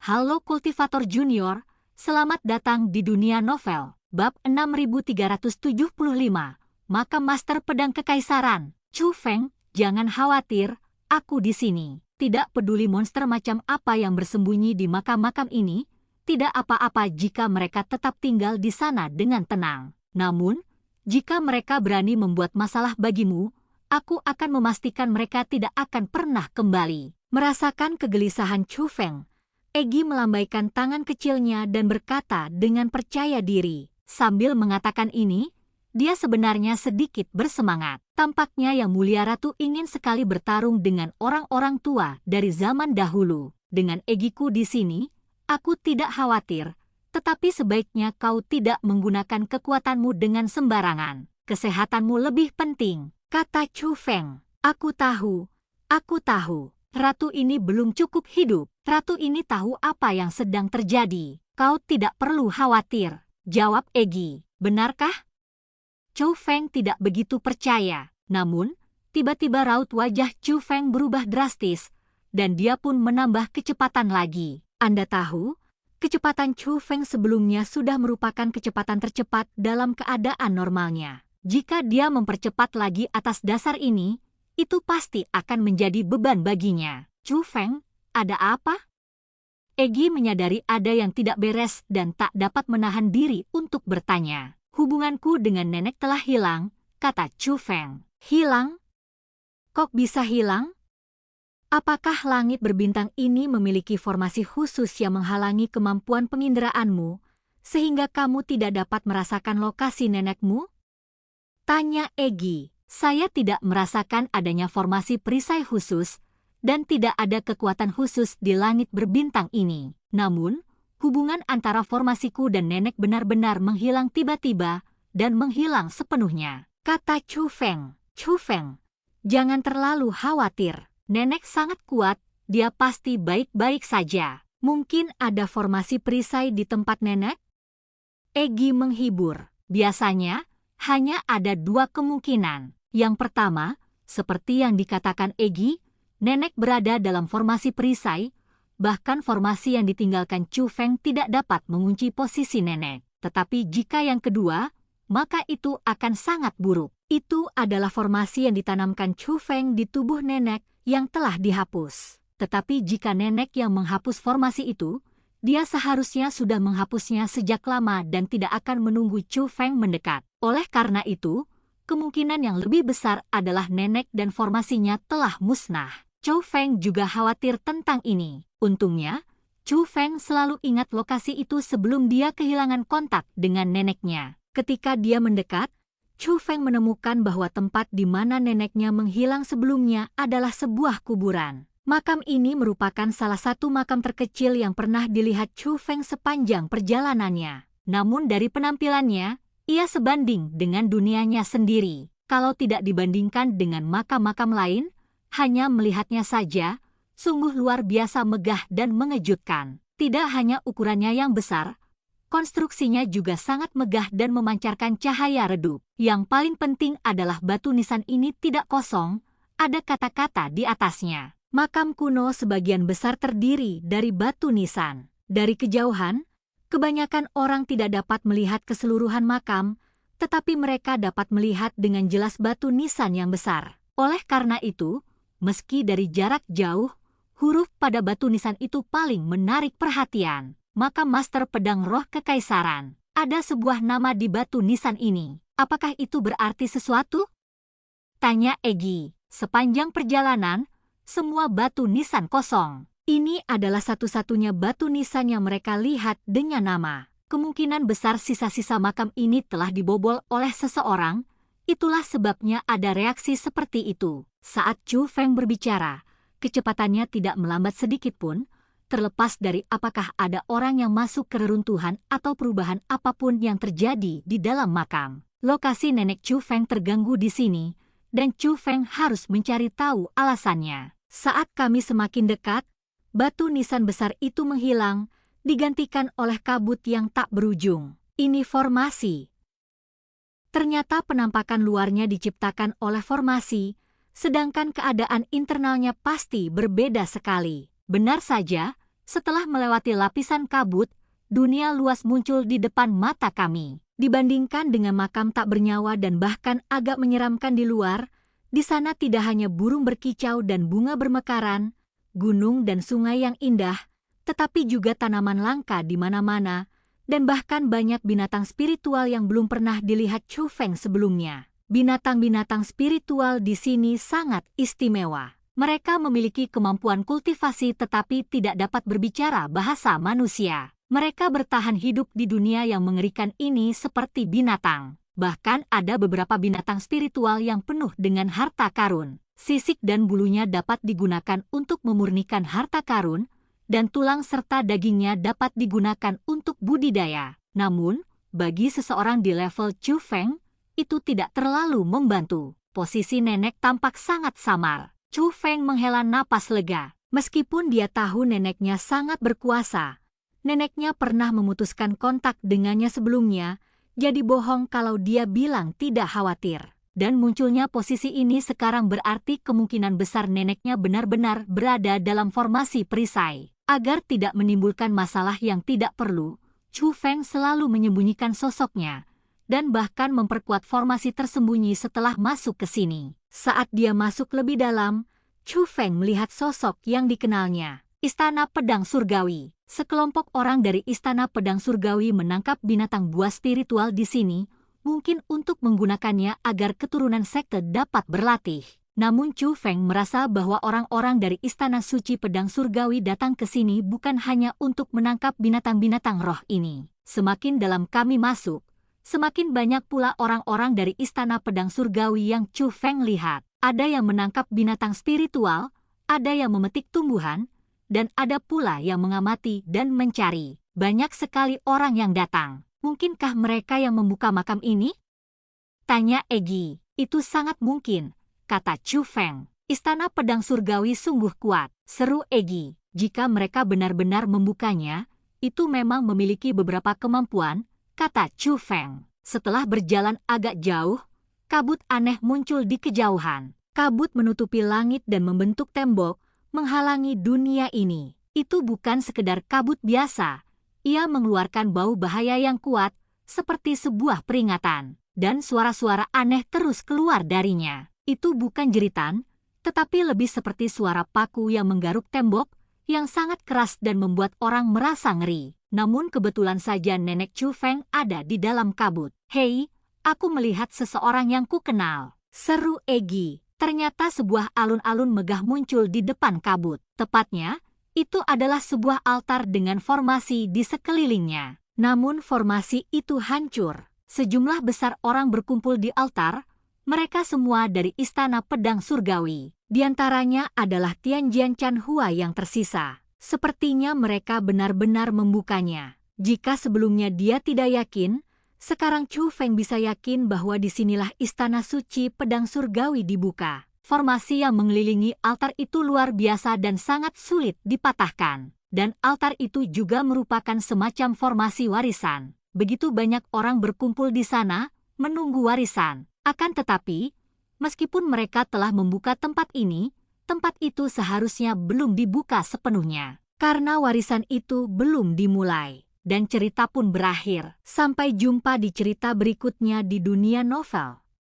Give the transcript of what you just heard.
Halo Kultivator Junior, selamat datang di dunia novel. Bab 6375, Makam Master Pedang Kekaisaran. Chu Feng, jangan khawatir, aku di sini. Tidak peduli monster macam apa yang bersembunyi di makam-makam ini, tidak apa-apa jika mereka tetap tinggal di sana dengan tenang. Namun, jika mereka berani membuat masalah bagimu, aku akan memastikan mereka tidak akan pernah kembali. Merasakan kegelisahan Chu Feng, Egi melambaikan tangan kecilnya dan berkata dengan percaya diri. Sambil mengatakan ini, dia sebenarnya sedikit bersemangat. Tampaknya Yang Mulia Ratu ingin sekali bertarung dengan orang-orang tua dari zaman dahulu. Dengan Egiku di sini, aku tidak khawatir, tetapi sebaiknya kau tidak menggunakan kekuatanmu dengan sembarangan. Kesehatanmu lebih penting, kata Chu Feng. Aku tahu. Ratu ini belum cukup hidup. Ratu ini tahu apa yang sedang terjadi. Kau tidak perlu khawatir, jawab Egi. Benarkah? Chu Feng tidak begitu percaya. Namun, tiba-tiba raut wajah Chu Feng berubah drastis, dan dia pun menambah kecepatan lagi. Anda tahu, kecepatan Chu Feng sebelumnya sudah merupakan kecepatan tercepat dalam keadaan normalnya. Jika dia mempercepat lagi atas dasar ini, itu pasti akan menjadi beban baginya. Chu Feng, ada apa? Egi menyadari ada yang tidak beres dan tak dapat menahan diri untuk bertanya. Hubunganku dengan nenek telah hilang, kata Chu Feng. Hilang? Kok bisa hilang? Apakah langit berbintang ini memiliki formasi khusus yang menghalangi kemampuan penginderaanmu, sehingga kamu tidak dapat merasakan lokasi nenekmu? Tanya Egi. Saya tidak merasakan adanya formasi perisai khusus, dan tidak ada kekuatan khusus di langit berbintang ini. Namun, hubungan antara formasiku dan nenek benar-benar menghilang tiba-tiba dan menghilang sepenuhnya, kata Chu Feng. Chu Feng, jangan terlalu khawatir. Nenek sangat kuat, dia pasti baik-baik saja. Mungkin ada formasi perisai di tempat nenek? Egi menghibur. Biasanya, hanya ada dua kemungkinan. Yang pertama, seperti yang dikatakan Egi, nenek berada dalam formasi perisai, bahkan formasi yang ditinggalkan Chu Feng tidak dapat mengunci posisi nenek. Tetapi jika yang kedua, maka itu akan sangat buruk. Itu adalah formasi yang ditanamkan Chu Feng di tubuh nenek yang telah dihapus. Tetapi jika nenek yang menghapus formasi itu, dia seharusnya sudah menghapusnya sejak lama dan tidak akan menunggu Chu Feng mendekat. Oleh karena itu, kemungkinan yang lebih besar adalah nenek dan formasinya telah musnah. Chu Feng juga khawatir tentang ini. Untungnya, Chu Feng selalu ingat lokasi itu sebelum dia kehilangan kontak dengan neneknya. Ketika dia mendekat, Chu Feng menemukan bahwa tempat di mana neneknya menghilang sebelumnya adalah sebuah kuburan. Makam ini merupakan salah satu makam terkecil yang pernah dilihat Chu Feng sepanjang perjalanannya. Namun dari penampilannya, ia sebanding dengan dunianya sendiri. Kalau tidak dibandingkan dengan makam-makam lain, hanya melihatnya saja, sungguh luar biasa megah dan mengejutkan. Tidak hanya ukurannya yang besar, konstruksinya juga sangat megah dan memancarkan cahaya redup. Yang paling penting adalah batu nisan ini tidak kosong, ada kata-kata di atasnya. Makam kuno sebagian besar terdiri dari batu nisan. Dari kejauhan, kebanyakan orang tidak dapat melihat keseluruhan makam, tetapi mereka dapat melihat dengan jelas batu nisan yang besar. Oleh karena itu, meski dari jarak jauh, huruf pada batu nisan itu paling menarik perhatian. Makam Master Pedang Roh Kekaisaran. Ada sebuah nama di batu nisan ini. Apakah itu berarti sesuatu? Tanya Egi. Sepanjang perjalanan, semua batu nisan kosong. Ini adalah satu-satunya batu nisan yang mereka lihat dengan nama. Kemungkinan besar sisa-sisa makam ini telah dibobol oleh seseorang. Itulah sebabnya ada reaksi seperti itu. Saat Chu Feng berbicara, kecepatannya tidak melambat sedikit pun, terlepas dari apakah ada orang yang masuk ke reruntuhan atau perubahan apapun yang terjadi di dalam makam. Lokasi nenek Chu Feng terganggu di sini, dan Chu Feng harus mencari tahu alasannya. Saat kami semakin dekat, batu nisan besar itu menghilang, digantikan oleh kabut yang tak berujung. Ini formasi. Ternyata penampakan luarnya diciptakan oleh formasi, sedangkan keadaan internalnya pasti berbeda sekali. Benar saja, Setelah melewati lapisan kabut, dunia luas muncul di depan mata kami. Dibandingkan dengan makam tak bernyawa dan bahkan agak menyeramkan di luar, di sana tidak hanya burung berkicau dan bunga bermekaran, gunung dan sungai yang indah, tetapi juga tanaman langka di mana-mana, dan bahkan banyak binatang spiritual yang belum pernah dilihat Chu Feng sebelumnya. Binatang-binatang spiritual di sini sangat istimewa. Mereka memiliki kemampuan kultivasi tetapi tidak dapat berbicara bahasa manusia. Mereka bertahan hidup di dunia yang mengerikan ini seperti binatang. Bahkan ada beberapa binatang spiritual yang penuh dengan harta karun. Sisik dan bulunya dapat digunakan untuk memurnikan harta karun, dan tulang serta dagingnya dapat digunakan untuk budidaya. Namun, bagi seseorang di level Chu Feng, itu tidak terlalu membantu. Posisi nenek tampak sangat samar. Chu Feng menghela napas lega. Meskipun dia tahu neneknya sangat berkuasa, neneknya pernah memutuskan kontak dengannya sebelumnya, jadi bohong kalau dia bilang tidak khawatir. Dan munculnya posisi ini sekarang berarti kemungkinan besar neneknya benar-benar berada dalam formasi perisai. Agar tidak menimbulkan masalah yang tidak perlu, Chu Feng selalu menyembunyikan sosoknya, dan bahkan memperkuat formasi tersembunyi setelah masuk ke sini. Saat dia masuk lebih dalam, Chu Feng melihat sosok yang dikenalnya. Istana Pedang Surgawi. Sekelompok orang dari Istana Pedang Surgawi menangkap binatang buas spiritual di sini, mungkin untuk menggunakannya agar keturunan sekte dapat berlatih. Namun Chu Feng merasa bahwa orang-orang dari Istana Suci Pedang Surgawi datang ke sini bukan hanya untuk menangkap binatang-binatang roh ini. Semakin dalam kami masuk, semakin banyak pula orang-orang dari Istana Pedang Surgawi yang Chu Feng lihat. Ada yang menangkap binatang spiritual, ada yang memetik tumbuhan, dan ada pula yang mengamati dan mencari. Banyak sekali orang yang datang. Mungkinkah mereka yang membuka makam ini? Tanya Egi. Itu sangat mungkin, kata Chu Feng. Istana Pedang Surgawi sungguh kuat, seru Egi. Jika mereka benar-benar membukanya, itu memang memiliki beberapa kemampuan, kata Chu Feng. Setelah berjalan agak jauh, kabut aneh muncul di kejauhan. Kabut menutupi langit dan membentuk tembok, menghalangi dunia ini. Itu bukan sekedar kabut biasa. Ia mengeluarkan bau bahaya yang kuat, seperti sebuah peringatan. Dan suara-suara aneh terus keluar darinya. Itu bukan jeritan, tetapi lebih seperti suara paku yang menggaruk tembok, yang sangat keras dan membuat orang merasa ngeri. Namun kebetulan saja nenek Chu Feng ada di dalam kabut. Hei, aku melihat seseorang yang kukenal. Seru Egi. Ternyata sebuah alun-alun megah muncul di depan kabut. Tepatnya, itu adalah sebuah altar dengan formasi di sekelilingnya. Namun formasi itu hancur. Sejumlah besar orang berkumpul di altar, mereka semua dari Istana Pedang Surgawi. Di antaranya adalah Tianjian Chanhua yang tersisa. Sepertinya mereka benar-benar membukanya. Jika sebelumnya dia tidak yakin, sekarang Chu Feng bisa yakin bahwa disinilah Istana Suci Pedang Surgawi dibuka. Formasi yang mengelilingi altar itu luar biasa dan sangat sulit dipatahkan. Dan altar itu juga merupakan semacam formasi warisan. Begitu banyak orang berkumpul di sana, menunggu warisan. Akan tetapi, meskipun mereka telah membuka tempat ini, tempat itu seharusnya belum dibuka sepenuhnya. Karena warisan itu belum dimulai. Dan cerita pun berakhir. Sampai jumpa di cerita berikutnya di dunia novel.